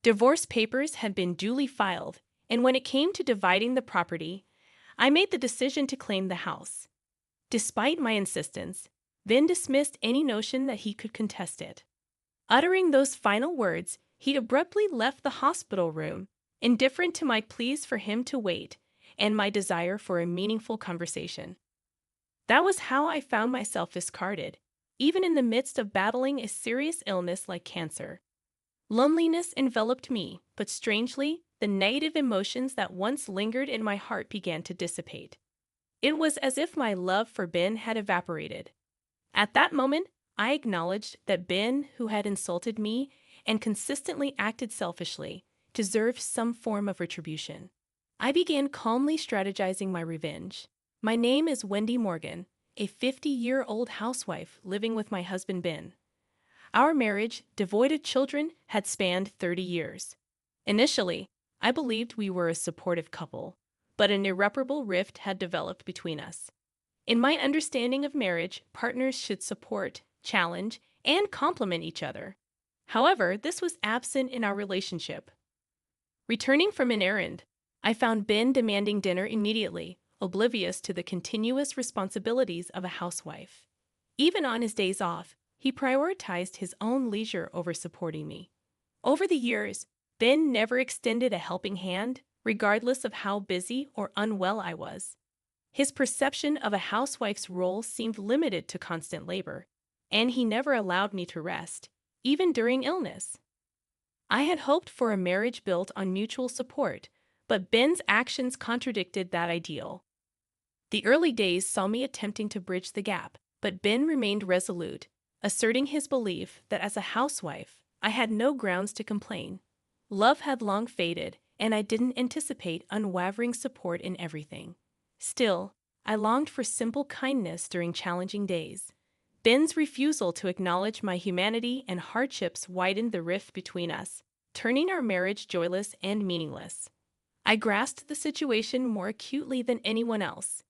Divorce papers had been duly filed, and when it came to dividing the property, I made the decision to claim the house. Despite my insistence, Ben dismissed any notion that he could contest it. Uttering those final words, he abruptly left the hospital room, indifferent to my pleas for him to wait and my desire for a meaningful conversation. That was how I found myself discarded, even in the midst of battling a serious illness like cancer. Loneliness enveloped me, but strangely, the negative emotions that once lingered in my heart began to dissipate. It was as if my love for Ben had evaporated. At that moment, I acknowledged that Ben, who had insulted me and consistently acted selfishly, deserved some form of retribution. I began calmly strategizing my revenge. My name is Wendy Morgan, a 50-year-old housewife living with my husband Ben. Our marriage, devoid of children, had spanned 30 years. Initially, I believed we were a supportive couple, but an irreparable rift had developed between us. In my understanding of marriage, partners should support, challenge, and complement each other. However, this was absent in our relationship. Returning from an errand, I found Ben demanding dinner immediately, oblivious to the continuous responsibilities of a housewife. Even on his days off, he prioritized his own leisure over supporting me. Over the years, Ben never extended a helping hand, regardless of how busy or unwell I was. His perception of a housewife's role seemed limited to constant labor, and he never allowed me to rest, even during illness. I had hoped for a marriage built on mutual support, but Ben's actions contradicted that ideal. The early days saw me attempting to bridge the gap, but Ben remained resolute, asserting his belief that as a housewife, I had no grounds to complain. Love had long faded, and I didn't anticipate unwavering support in everything. Still, I longed for simple kindness during challenging days. Ben's refusal to acknowledge my humanity and hardships widened the rift between us, turning our marriage joyless and meaningless. I grasped the situation more acutely than anyone else.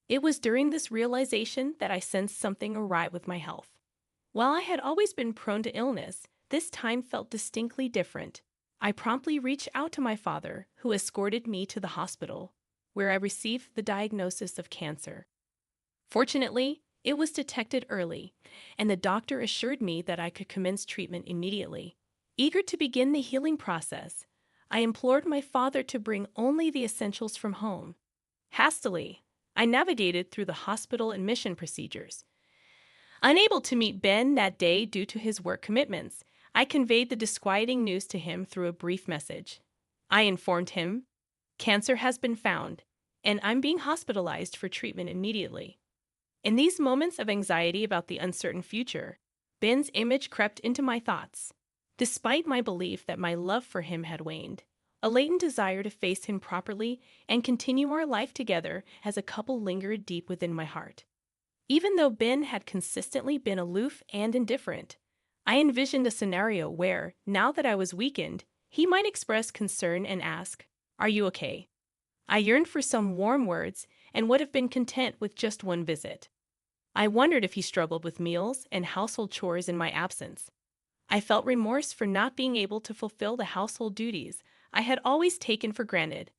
It was during this realization that I sensed something awry with my health. While I had always been prone to illness, this time felt distinctly different. I promptly reached out to my father, who escorted me to the hospital, where I received the diagnosis of cancer. Fortunately, it was detected early, and the doctor assured me that I could commence treatment immediately. Eager to begin the healing process, I implored my father to bring only the essentials from home. Hastily, I navigated through the hospital admission procedures. Unable to meet Ben that day due to his work commitments, I conveyed the disquieting news to him through a brief message. I informed him, "Cancer has been found, and I'm being hospitalized for treatment immediately." In these moments of anxiety about the uncertain future, Ben's image crept into my thoughts. Despite my belief that my love for him had waned, a latent desire to face him properly and continue our life together as a couple lingered deep within my heart. Even though Ben had consistently been aloof and indifferent, I envisioned a scenario where, now that I was weakened, he might express concern and ask, "Are you okay?" I yearned for some warm words and would have been content with just one visit. I wondered if he struggled with meals and household chores in my absence. I felt remorse for not being able to fulfill the household duties I had always taken for granted.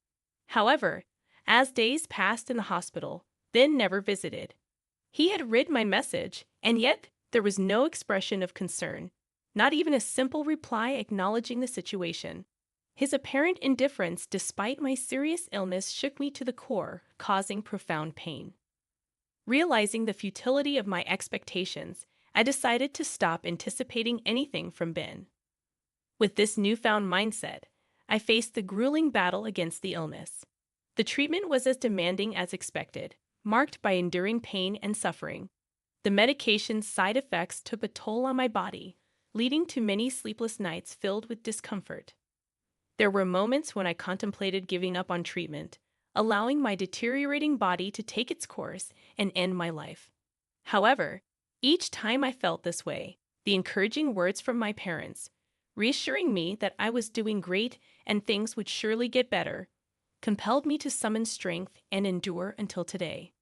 However, as days passed in the hospital, Ben never visited. He had read my message, and yet there was no expression of concern, not even a simple reply acknowledging the situation. His apparent indifference despite my serious illness shook me to the core, causing profound pain. Realizing the futility of my expectations, I decided to stop anticipating anything from Ben. With this newfound mindset, I faced the grueling battle against the illness. The treatment was as demanding as expected, marked by enduring pain and suffering. The medication's side effects took a toll on my body, leading to many sleepless nights filled with discomfort. There were moments when I contemplated giving up on treatment, allowing my deteriorating body to take its course and end my life. However, each time I felt this way, the encouraging words from my parents, reassuring me that I was doing great and things would surely get better, compelled me to summon strength and endure until today.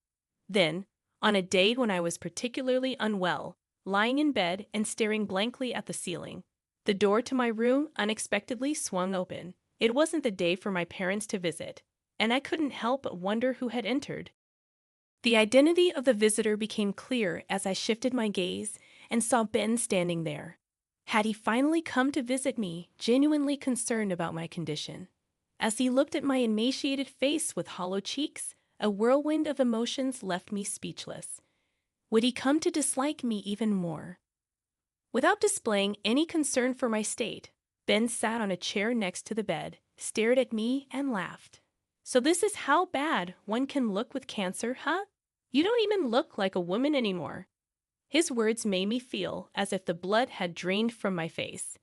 Then, on a day when I was particularly unwell, lying in bed and staring blankly at the ceiling, The door to my room unexpectedly swung open. It wasn't the day for my parents to visit, and I couldn't help but wonder who had entered. The identity of the visitor became clear as I shifted my gaze and saw Ben standing there. Had he finally come to visit me, genuinely concerned about my condition? As he looked at my emaciated face with hollow cheeks, a whirlwind of emotions left me speechless. Would he come to dislike me even more? Without displaying any concern for my state, Ben sat on a chair next to the bed, stared at me, and laughed. So this is how bad one can look with cancer, huh? You don't even look like a woman anymore. His words made me feel as if the blood had drained from my face.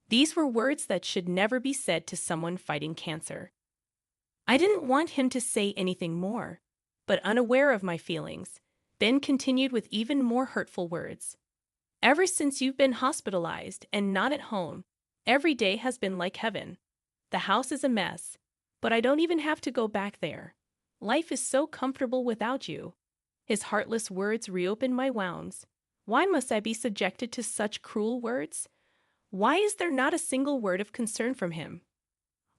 These were words that should never be said to someone fighting cancer. I didn't want him to say anything more, but unaware of my feelings, Ben continued with even more hurtful words. Ever since you've been hospitalized and not at home, every day has been like heaven. The house is a mess, but I don't even have to go back there. Life is so comfortable without you. His heartless words reopened my wounds. Why must I be subjected to such cruel words? Why is there not a single word of concern from him?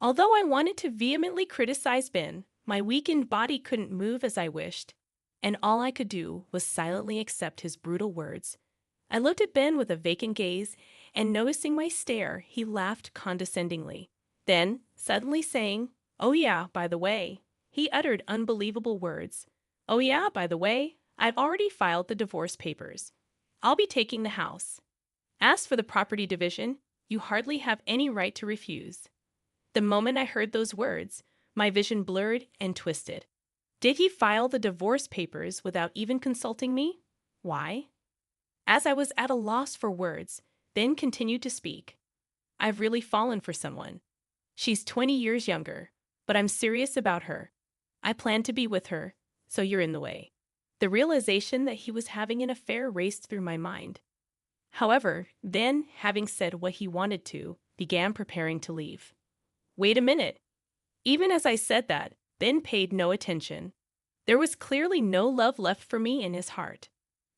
Although I wanted to vehemently criticize Ben, my weakened body couldn't move as I wished, and all I could do was silently accept his brutal words. I looked at Ben with a vacant gaze, and noticing my stare, he laughed condescendingly. Then, suddenly saying, "Oh yeah, by the way," he uttered unbelievable words. "Oh yeah, by the way, I've already filed the divorce papers. I'll be taking the house. As for the property division, you hardly have any right to refuse." The moment I heard those words, my vision blurred and twisted. Did he file the divorce papers without even consulting me? Why? As I was at a loss for words, Ben continued to speak. "I've really fallen for someone. She's 20 years younger, but I'm serious about her. I plan to be with her, so you're in the way." The realization that he was having an affair raced through my mind. However, then, having said what he wanted to, began preparing to leave. Wait a minute. Even as I said that, Ben paid no attention. There was clearly no love left for me in his heart.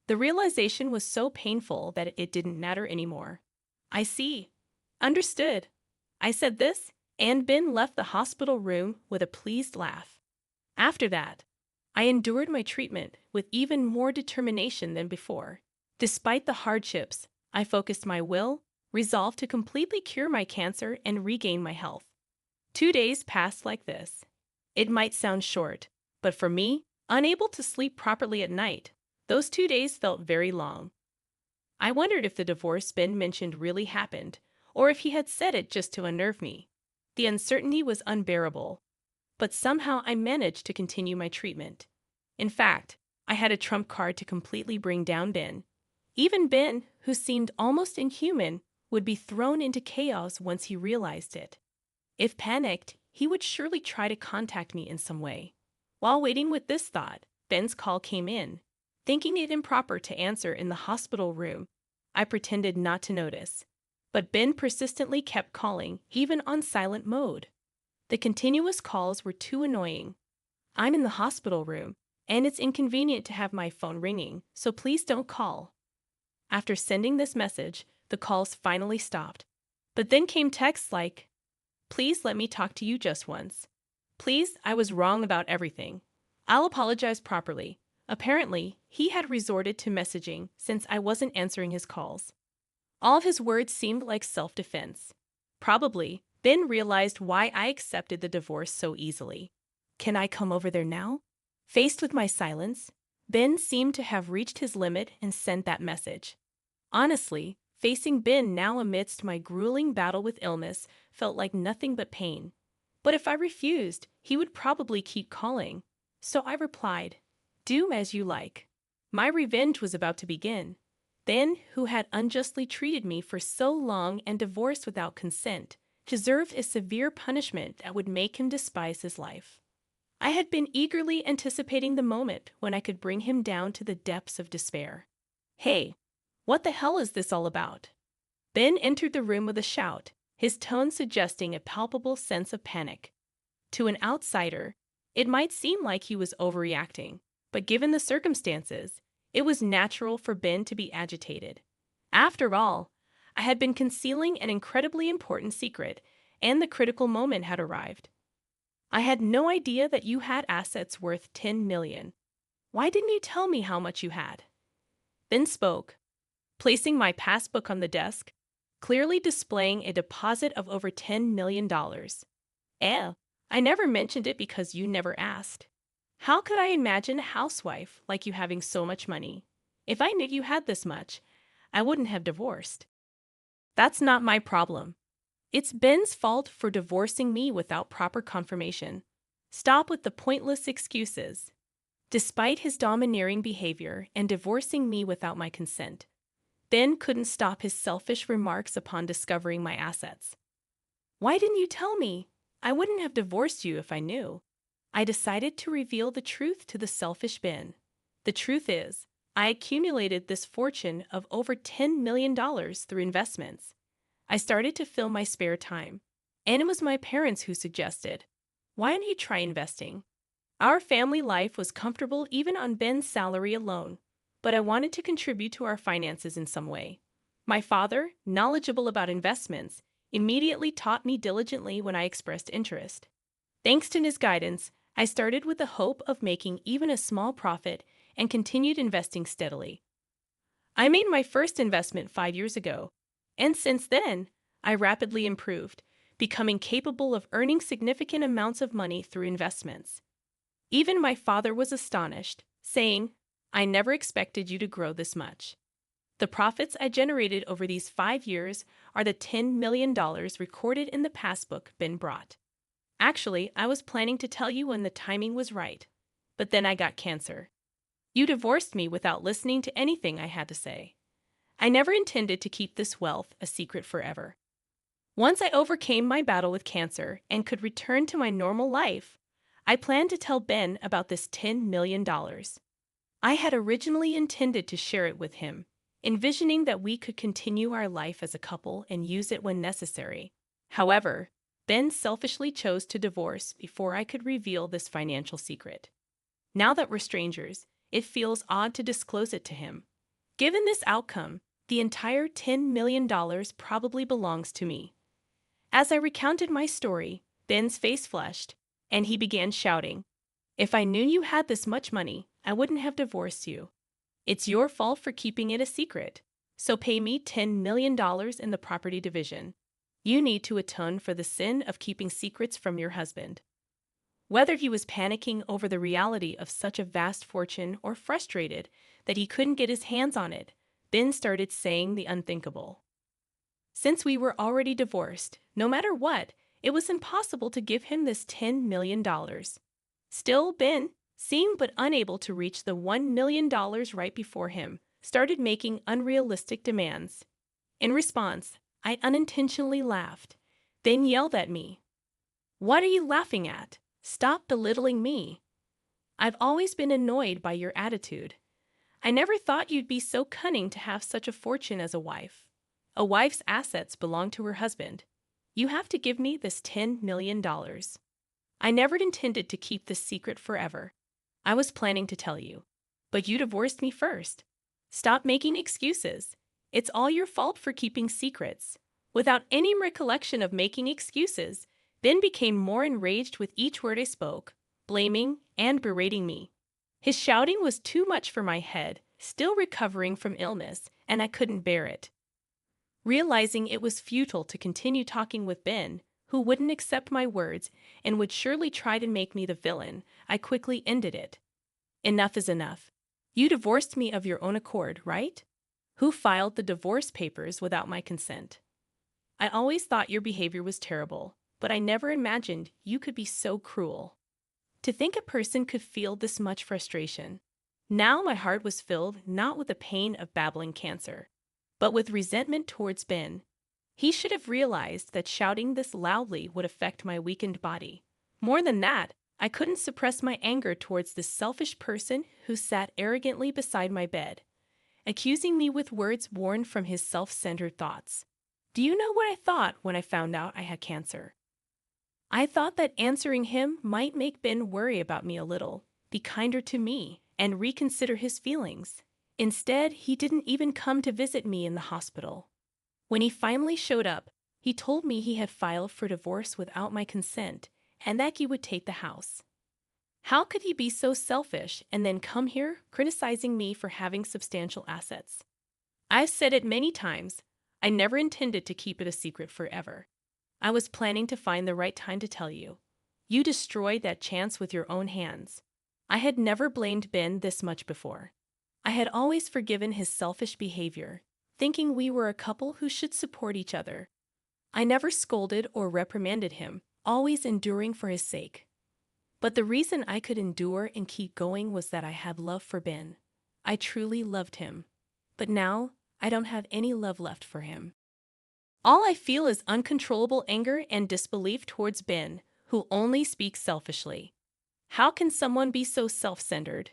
The realization was so painful that it didn't matter anymore. "I see. Understood." I said this, and Ben left the hospital room with a pleased laugh. After that, I endured my treatment with even more determination than before. Despite the hardships, I focused my will, resolved to completely cure my cancer and regain my health. 2 days passed like this. It might sound short, but for me, unable to sleep properly at night, those 2 days felt very long. I wondered if the divorce Ben mentioned really happened, or if he had said it just to unnerve me. The uncertainty was unbearable, but somehow I managed to continue my treatment. In fact, I had a trump card to completely bring down Ben. Even Ben, who seemed almost inhuman, would be thrown into chaos once he realized it. If panicked, he would surely try to contact me in some way. While waiting with this thought, Ben's call came in. Thinking it improper to answer in the hospital room, I pretended not to notice. But Ben persistently kept calling, even on silent mode. The continuous calls were too annoying. "I'm in the hospital room, and it's inconvenient to have my phone ringing, so please don't call." After sending this message, the calls finally stopped. But then came texts like, "Please let me talk to you just once. Please, I was wrong about everything. I'll apologize properly." Apparently, he had resorted to messaging since I wasn't answering his calls. All of his words seemed like self-defense. Probably, Ben realized why I accepted the divorce so easily. "Can I come over there now?" Faced with my silence, Ben seemed to have reached his limit and sent that message. Honestly, facing Ben now amidst my grueling battle with illness felt like nothing but pain. But if I refused, he would probably keep calling. So I replied, "Do as you like." My revenge was about to begin. Ben, who had unjustly treated me for so long and divorced without consent, deserved a severe punishment that would make him despise his life. I had been eagerly anticipating the moment when I could bring him down to the depths of despair. "Hey, what the hell is this all about?" Ben entered the room with a shout, his tone suggesting a palpable sense of panic. To an outsider, it might seem like he was overreacting, but given the circumstances, it was natural for Ben to be agitated. After all, I had been concealing an incredibly important secret, and the critical moment had arrived. I had no idea that you had assets worth 10 million. Why didn't you tell me how much you had? Ben spoke, placing my passbook on the desk, clearly displaying a deposit of over $10 million. I never mentioned it because you never asked. How could I imagine a housewife like you having so much money? If I knew you had this much, I wouldn't have divorced. That's not my problem. It's Ben's fault for divorcing me without proper confirmation. Stop with the pointless excuses. Despite his domineering behavior and divorcing me without my consent, Ben couldn't stop his selfish remarks upon discovering my assets. Why didn't you tell me? I wouldn't have divorced you if I knew. I decided to reveal the truth to the selfish Ben. The truth is, I accumulated this fortune of over $10 million through investments. I started to fill my spare time, and it was my parents who suggested, "Why don't you try investing?" Our family life was comfortable even on Ben's salary alone, but I wanted to contribute to our finances in some way. My father, knowledgeable about investments, immediately taught me diligently when I expressed interest. Thanks to his guidance, I started with the hope of making even a small profit and continued investing steadily. I made my first investment 5 years ago, and since then, I rapidly improved, becoming capable of earning significant amounts of money through investments. Even my father was astonished, saying, "I never expected you to grow this much." The profits I generated over these 5 years are the $10 million recorded in the passbook Ben brought. Actually, I was planning to tell you when the timing was right, but then I got cancer. You divorced me without listening to anything I had to say. I never intended to keep this wealth a secret forever. Once I overcame my battle with cancer and could return to my normal life, I planned to tell Ben about this $10 million. I had originally intended to share it with him, envisioning that we could continue our life as a couple and use it when necessary. However, Ben selfishly chose to divorce before I could reveal this financial secret. Now that we're strangers, it feels odd to disclose it to him. Given this outcome, the entire $10 million probably belongs to me. As I recounted my story, Ben's face flushed, and he began shouting, "If I knew you had this much money, I wouldn't have divorced you. It's your fault for keeping it a secret, so pay me $10 million in the property division. You need to atone for the sin of keeping secrets from your husband." Whether he was panicking over the reality of such a vast fortune or frustrated that he couldn't get his hands on it, Ben started saying the unthinkable. Since we were already divorced, no matter what, it was impossible to give him this $10 million. Still, Ben, seeing but unable to reach the $1 million right before him, started making unrealistic demands. In response, I unintentionally laughed, then yelled at me. "What are you laughing at? Stop belittling me. I've always been annoyed by your attitude. I never thought you'd be so cunning to have such a fortune as a wife. A wife's assets belong to her husband. You have to give me this $10 million. I never intended to keep this secret forever. I was planning to tell you, but you divorced me first. Stop making excuses. It's all your fault for keeping secrets." Without any recollection of making excuses, Ben became more enraged with each word I spoke, blaming and berating me. His shouting was too much for my head, still recovering from illness, and I couldn't bear it. Realizing it was futile to continue talking with Ben, who wouldn't accept my words and would surely try to make me the villain, I quickly ended it. "Enough is enough. You divorced me of your own accord, right? Who filed the divorce papers without my consent? I always thought your behavior was terrible, but I never imagined you could be so cruel. To think a person could feel this much frustration." Now my heart was filled not with the pain of battling cancer, but with resentment towards Ben. He should have realized that shouting this loudly would affect my weakened body. More than that, I couldn't suppress my anger towards this selfish person who sat arrogantly beside my bed, accusing me with words born from his self-centered thoughts. Do you know what I thought when I found out I had cancer? I thought that answering him might make Ben worry about me a little, be kinder to me, and reconsider his feelings. Instead, he didn't even come to visit me in the hospital. When he finally showed up, he told me he had filed for divorce without my consent and that he would take the house. How could he be so selfish and then come here criticizing me for having substantial assets? I've said it many times. I never intended to keep it a secret forever. I was planning to find the right time to tell you. You destroyed that chance with your own hands. I had never blamed Ben this much before. I had always forgiven his selfish behavior, thinking we were a couple who should support each other. I never scolded or reprimanded him, always enduring for his sake. But the reason I could endure and keep going was that I had love for Ben. I truly loved him. But now, I don't have any love left for him. All I feel is uncontrollable anger and disbelief towards Ben, who only speaks selfishly. How can someone be so self-centered?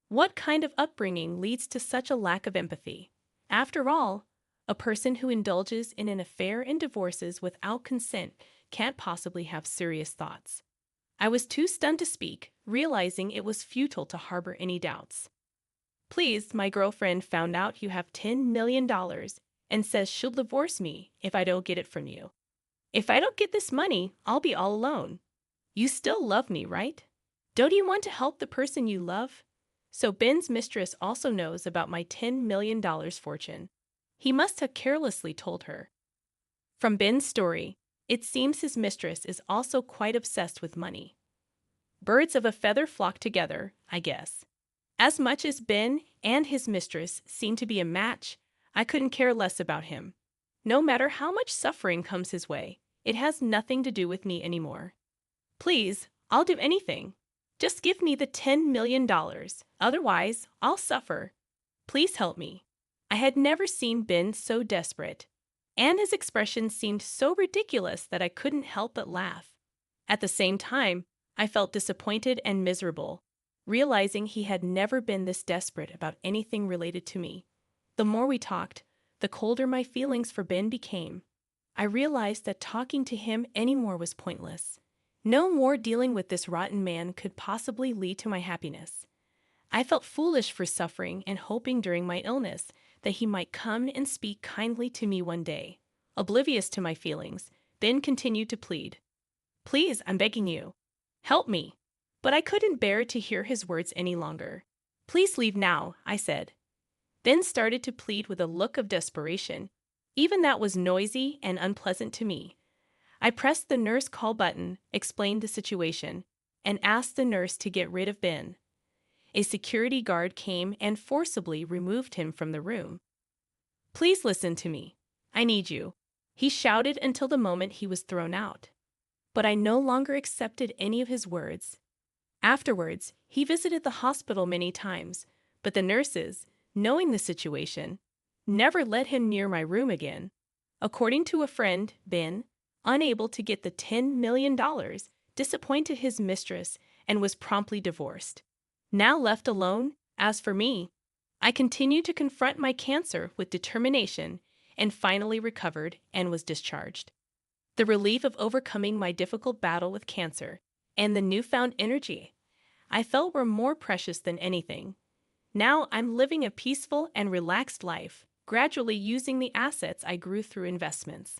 What kind of upbringing leads to such a lack of empathy? After all, a person who indulges in an affair and divorces without consent can't possibly have serious thoughts. I was too stunned to speak, realizing it was futile to harbor any doubts. Please, my girlfriend found out you have $10 million and says she'll divorce me if I don't get it from you. If I don't get this money, I'll be all alone. You still love me, right? Don't you want to help the person you love? So Ben's mistress also knows about my $10 million fortune. He must have carelessly told her. From Ben's story, it seems his mistress is also quite obsessed with money. Birds of a feather flock together, I guess. As much as Ben and his mistress seem to be a match, I couldn't care less about him. No matter how much suffering comes his way, it has nothing to do with me anymore. Please, I'll do anything. Just give me the $10 million. Otherwise, I'll suffer. Please help me. I had never seen Ben so desperate, and his expression seemed so ridiculous that I couldn't help but laugh. At the same time, I felt disappointed and miserable, realizing he had never been this desperate about anything related to me. The more we talked, the colder my feelings for Ben became. I realized that talking to him anymore was pointless. No more dealing with this rotten man could possibly lead to my happiness. I felt foolish for suffering and hoping during my illness that he might come and speak kindly to me one day. Oblivious to my feelings, Ben continued to plead. Please, I'm begging you. Help me. But I couldn't bear to hear his words any longer. Please leave now, I said. Ben started to plead with a look of desperation. Even that was noisy and unpleasant to me. I pressed the nurse call button, explained the situation, and asked the nurse to get rid of Ben. A security guard came and forcibly removed him from the room. Please listen to me. I need you. He shouted until the moment he was thrown out. But I no longer accepted any of his words. Afterwards, he visited the hospital many times, but the nurses, knowing the situation, never let him near my room again. According to a friend, Ben, unable to get the $10 million, disappointed his mistress and was promptly divorced. Now left alone, as for me, I continued to confront my cancer with determination and finally recovered and was discharged. The relief of overcoming my difficult battle with cancer and the newfound energy I felt were more precious than anything. Now I'm living a peaceful and relaxed life, gradually using the assets I grew through investments.